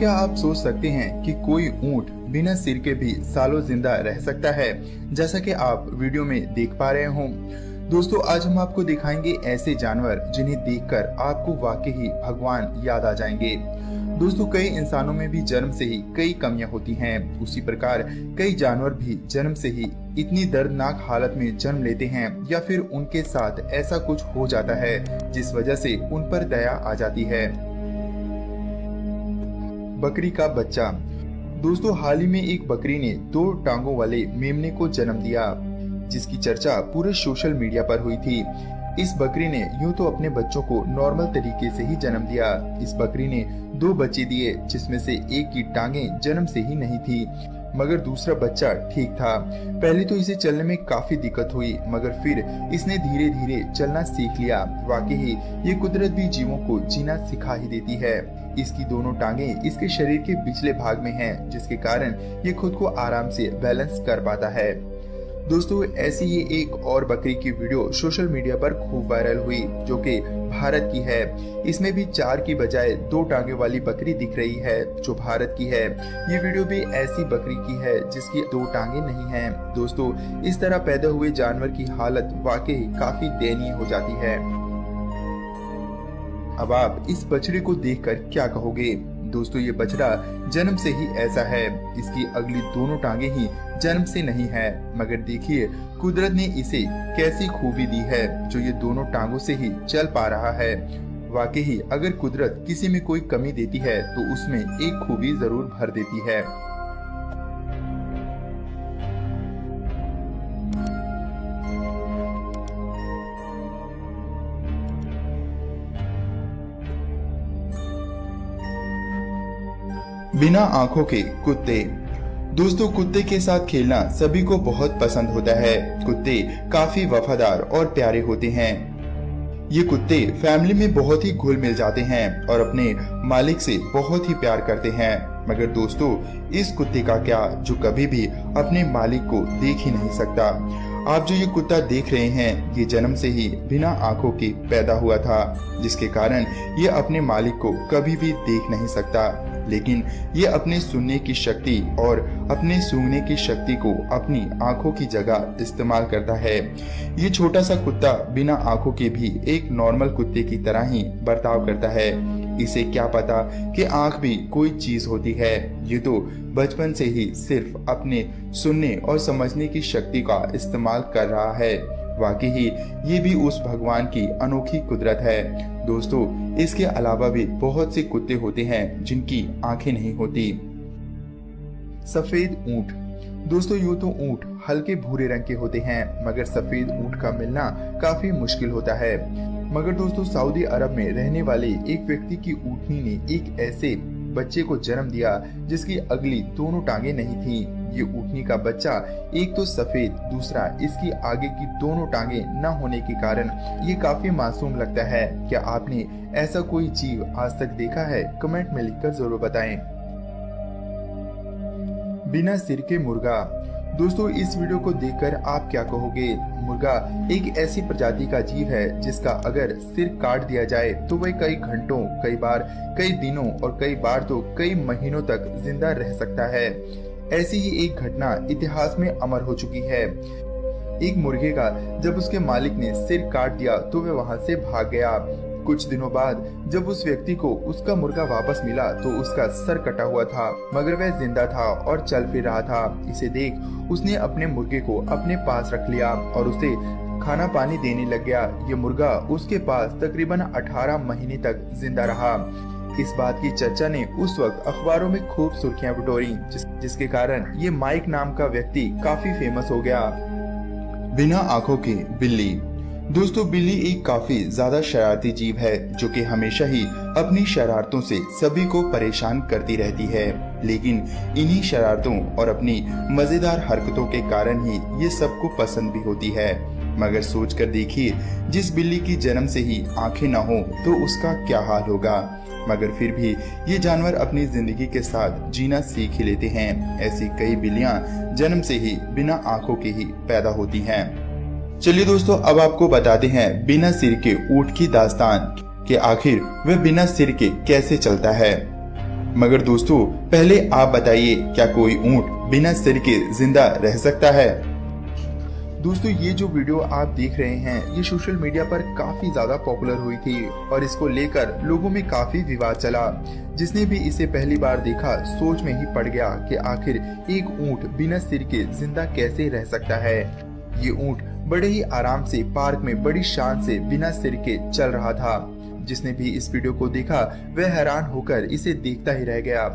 क्या आप सोच सकते हैं कि कोई ऊंट बिना सिर के भी सालों जिंदा रह सकता है, जैसा कि आप वीडियो में देख पा रहे हो। दोस्तों, आज हम आपको दिखाएंगे ऐसे जानवर जिन्हें देखकर आपको वाकई ही भगवान याद आ जाएंगे। दोस्तों, कई इंसानों में भी जन्म से ही कई कमियां होती हैं। उसी प्रकार कई जानवर भी जन्म से ही इतनी दर्दनाक हालत में जन्म लेते हैं या फिर उनके साथ ऐसा कुछ हो जाता है जिस वजह से उन पर दया आ जाती है। बकरी का बच्चा। दोस्तों, हाल ही में एक बकरी ने 2 टांगों वाले मेमने को जन्म दिया, जिसकी चर्चा पूरे सोशल मीडिया पर हुई थी। इस बकरी ने यूं तो अपने बच्चों को नॉर्मल तरीके से ही जन्म दिया। इस बकरी ने 2 बच्चे दिए, जिसमें से एक की टांगें जन्म से ही नहीं थी, मगर दूसरा बच्चा ठीक था। पहले तो इसे चलने में काफी दिक्कत हुई, मगर फिर इसने धीरे धीरे चलना सीख लिया। वाकई ही ये कुदरत भी जीवों को जीना सिखा ही देती है। इसकी दोनों टांगें इसके शरीर के पिछले भाग में हैं, जिसके कारण ये खुद को आराम से बैलेंस कर पाता है। दोस्तों, ऐसी ही एक और बकरी की वीडियो सोशल मीडिया पर खूब वायरल हुई, जो कि भारत की है। इसमें भी 4 की बजाय 2 टांगे वाली बकरी दिख रही है, जो भारत की है। ये वीडियो भी ऐसी बकरी की है जिसकी 2 टांगे नहीं हैं। दोस्तों, इस तरह पैदा हुए जानवर की हालत वाकई काफी दयनीय हो जाती है। अब आप इस बछड़े को देखकर क्या कहोगे? दोस्तों, ये बछड़ा जन्म से ही ऐसा है। इसकी अगली दोनों टांगे ही जन्म से नहीं है, मगर देखिए कुदरत ने इसे कैसी खूबी दी है, जो ये दोनों टांगों से ही चल पा रहा है। वाकई ही अगर कुदरत किसी में कोई कमी देती है तो उसमें एक खूबी जरूर भर देती है। बिना आंखों के कुत्ते। दोस्तों, कुत्ते के साथ खेलना सभी को बहुत पसंद होता है। कुत्ते काफी वफादार और प्यारे होते हैं। ये कुत्ते फैमिली में बहुत ही घुल मिल जाते हैं और अपने मालिक से बहुत ही प्यार करते हैं। मगर दोस्तों, इस कुत्ते का क्या, जो कभी भी अपने मालिक को देख ही नहीं सकता। आप जो ये कुत्ता देख रहे हैं, ये जन्म से ही बिना आंखों के पैदा हुआ था, जिसके कारण ये अपने मालिक को कभी भी देख नहीं सकता। लेकिन ये अपने सुनने की शक्ति और अपने सूंघने की शक्ति को अपनी आंखों की जगह इस्तेमाल करता है। ये छोटा सा कुत्ता बिना आंखों के भी एक नॉर्मल कुत्ते की तरह ही बर्ताव करता है। इसे क्या पता कि आंख भी कोई चीज होती है। ये तो बचपन से ही सिर्फ अपने सुनने और समझने की शक्ति का इस्तेमाल कर रहा है। वाकई ही ये भी उस भगवान की अनोखी कुदरत है। दोस्तों, इसके अलावा भी बहुत से कुत्ते होते हैं जिनकी आंखें नहीं होती। सफेद ऊंट। दोस्तों, यूं तो ऊंट हल्के भूरे रंग के होते हैं, मगर सफेद ऊंट का मिलना काफी मुश्किल होता है। मगर दोस्तों, सऊदी अरब में रहने वाले एक व्यक्ति की ऊँटनी ने एक ऐसे बच्चे को जन्म दिया जिसकी अगली दोनों टांगे नहीं थी। ये ऊँटनी का बच्चा एक तो सफेद, दूसरा इसकी आगे की दोनों टांगे न होने के कारण ये काफी मासूम लगता है। क्या आपने ऐसा कोई जीव आज तक देखा है? कमेंट में लिखकर जरूर बताएं। बिना सिर के मुर्गा। दोस्तों, इस वीडियो को देखकर आप क्या कहोगे? मुर्गा एक ऐसी प्रजाति का जीव है जिसका अगर सिर काट दिया जाए तो वह कई घंटों, कई बार कई दिनों और कई बार तो कई महीनों तक जिंदा रह सकता है। ऐसी ही एक घटना इतिहास में अमर हो चुकी है। एक मुर्गे का जब उसके मालिक ने सिर काट दिया तो वह वहां से भाग गया। कुछ दिनों बाद जब उस व्यक्ति को उसका मुर्गा वापस मिला तो उसका सर कटा हुआ था, मगर वह जिंदा था और चल फिर रहा था। इसे देख उसने अपने मुर्गे को अपने पास रख लिया और उसे खाना पानी देने लग गया। ये मुर्गा उसके पास तकरीबन 18 महीने तक जिंदा रहा। इस बात की चर्चा ने उस वक्त अखबारों में खूब सुर्खियां बटोरी, जिसके कारण ये माइक नाम का व्यक्ति काफी फेमस हो गया। बिना आंखों के बिल्ली। दोस्तों, बिल्ली एक काफी ज्यादा शरारती जीव है, जो कि हमेशा ही अपनी शरारतों से सभी को परेशान करती रहती है। लेकिन इन्हीं शरारतों और अपनी मजेदार हरकतों के कारण ही ये सबको पसंद भी होती है। मगर सोच कर देखिए, जिस बिल्ली की जन्म से ही आंखें न हो तो उसका क्या हाल होगा। मगर फिर भी ये जानवर अपनी जिंदगी के साथ जीना सीख ही लेते हैं। ऐसी कई बिल्लियां जन्म से ही बिना आंखों के ही पैदा होती हैं। चलिए दोस्तों, अब आपको बताते हैं बिना सिर के ऊंट की दास्तान कि आखिर वह बिना सिर के कैसे चलता है। मगर दोस्तों पहले आप बताइए, क्या कोई ऊंट बिना सिर के जिंदा रह सकता है? दोस्तों ये जो वीडियो आप देख रहे हैं ये सोशल मीडिया पर काफी ज्यादा पॉपुलर हुई थी और इसको लेकर लोगों में काफी विवाद चला। जिसने भी इसे पहली बार देखा सोच में ही पड़ गया कि आखिर एक ऊंट बिना सिर के जिंदा कैसे रह सकता है। ये ऊंट बड़े ही आराम से पार्क में बड़ी शान से बिना सिर के चल रहा था। जिसने भी इस वीडियो को देखा वह हैरान होकर इसे देखता ही रह गया।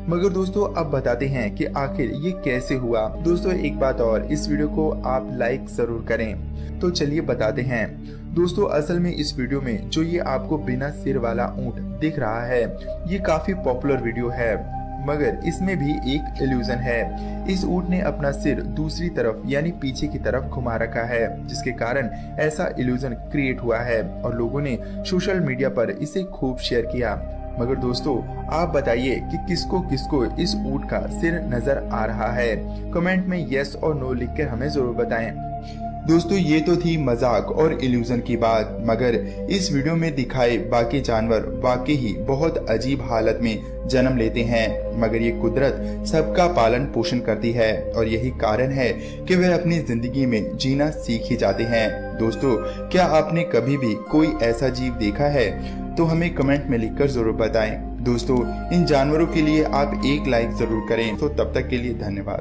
मगर दोस्तों अब बताते हैं कि आखिर ये कैसे हुआ। दोस्तों एक बात और, इस वीडियो को आप लाइक जरूर करें। तो चलिए बताते हैं। दोस्तों असल में इस वीडियो में जो ये आपको बिना सिर वाला ऊंट दिख रहा है ये काफी पॉपुलर वीडियो है, मगर इसमें भी एक इल्यूजन है। इस ऊंट ने अपना सिर दूसरी तरफ यानी पीछे की तरफ घुमा रखा है, जिसके कारण ऐसा इल्यूजन क्रिएट हुआ है और लोगों ने सोशल मीडिया पर इसे खूब शेयर किया। मगर दोस्तों आप बताइए कि किसको किसको इस ऊंट का सिर नजर आ रहा है? कमेंट में यस और नो लिखकर हमें जरूर बताएं। दोस्तों ये तो थी मजाक और इल्यूजन की बात, मगर इस वीडियो में दिखाए बाकी जानवर वाकई ही बहुत अजीब हालत में जन्म लेते हैं, मगर ये कुदरत सबका पालन पोषण करती है और यही कारण है कि वे अपनी जिंदगी में जीना सीख ही जाते हैं। दोस्तों क्या आपने कभी भी कोई ऐसा जीव देखा है? तो हमें कमेंट में लिखकर जरूर बताएं। दोस्तों इन जानवरों के लिए आप एक लाइक जरूर करें। तो तब तक के लिए धन्यवाद।